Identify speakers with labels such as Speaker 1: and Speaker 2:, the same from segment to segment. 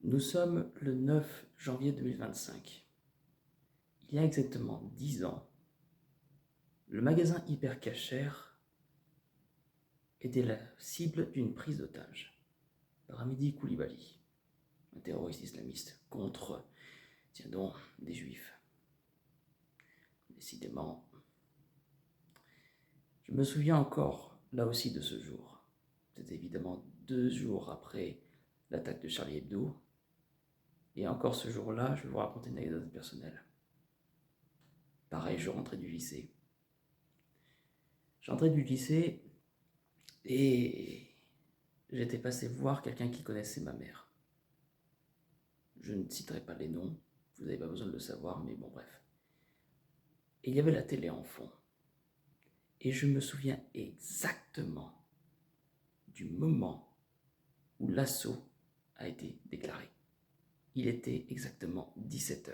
Speaker 1: Nous sommes le 9 janvier 2025. Il y a exactement 10 ans, le magasin Hyper Cacher était la cible d'une prise d'otage par Hamidi Koulibaly, un terroriste islamiste, contre, tiens donc, des juifs. Décidément, je me souviens encore, là aussi, de ce jour. C'était évidemment 2 jours après l'attaque de Charlie Hebdo. Et encore ce jour-là, je vais vous raconter une anecdote personnelle. Pareil, je rentrais du lycée. J'entrais du lycée et j'étais passé voir quelqu'un qui connaissait ma mère. Je ne citerai pas les noms, vous n'avez pas besoin de le savoir, mais bon, bref. Et il y avait la télé en fond. Et je me souviens exactement du moment où l'assaut a été déclaré. Il était exactement 17h.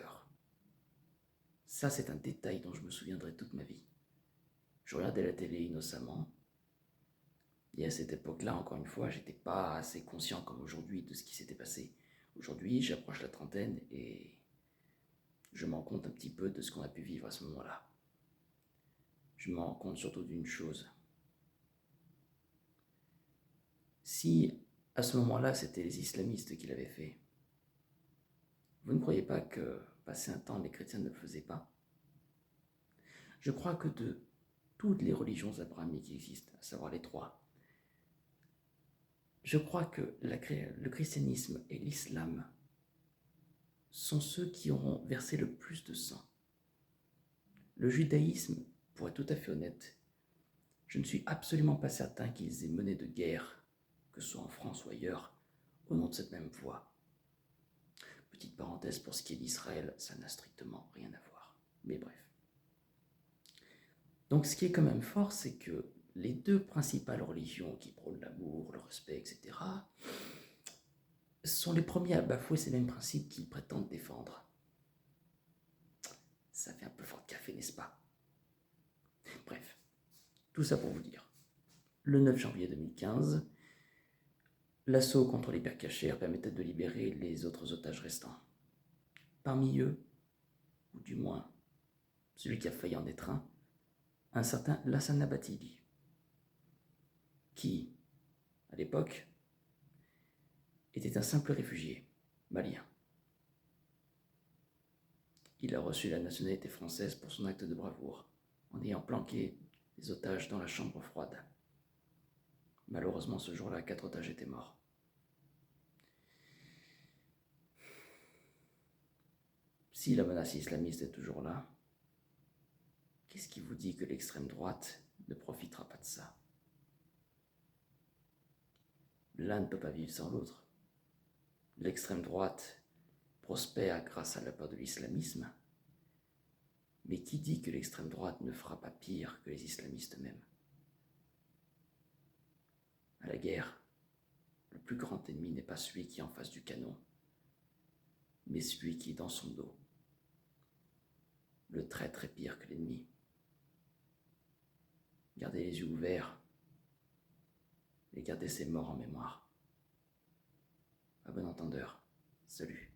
Speaker 1: Ça, c'est un détail dont je me souviendrai toute ma vie. Je regardais la télé innocemment. Et à cette époque-là, encore une fois, j'étais pas assez conscient comme aujourd'hui de ce qui s'était passé. Aujourd'hui, j'approche la trentaine et je me rends compte un petit peu de ce qu'on a pu vivre à ce moment-là. Je me rends compte surtout d'une chose. Si à ce moment-là, c'était les islamistes qui l'avaient fait, vous ne croyez pas que, passé un temps, les chrétiens ne le faisaient pas? Je crois que de toutes les religions abrahamiques qui existent, à savoir les 3, je crois que le christianisme et l'islam sont ceux qui auront versé le plus de sang. Le judaïsme, pour être tout à fait honnête, je ne suis absolument pas certain qu'ils aient mené de guerre, que ce soit en France ou ailleurs, au nom de cette même voie. Petite parenthèse, pour ce qui est d'Israël, ça n'a strictement rien à voir. Mais bref. Donc ce qui est quand même fort, c'est que les 2 principales religions qui prônent l'amour, le respect, etc., sont les premiers à bafouer ces mêmes principes qu'ils prétendent défendre. Ça fait un peu fort de café, n'est-ce pas? Bref, tout ça pour vous dire. Le 9 janvier 2015, l'assaut contre l'Hyper Cacher permettait de libérer les autres otages restants. Parmi eux, ou du moins celui qui a failli en être un certain Lassana Batili, qui, à l'époque, était un simple réfugié malien. Il a reçu la nationalité française pour son acte de bravoure, en ayant planqué les otages dans la chambre froide. Malheureusement, ce jour-là, 4 otages étaient morts. Si la menace islamiste est toujours là, qu'est-ce qui vous dit que l'extrême droite ne profitera pas de ça? L'un ne peut pas vivre sans l'autre. L'extrême droite prospère grâce à la peur de l'islamisme, mais qui dit que l'extrême droite ne fera pas pire que les islamistes eux-mêmes? À la guerre, le plus grand ennemi n'est pas celui qui est en face du canon, mais celui qui est dans son dos. Le traître est pire que l'ennemi. Gardez les yeux ouverts et gardez ces morts en mémoire. À bon entendeur. Salut.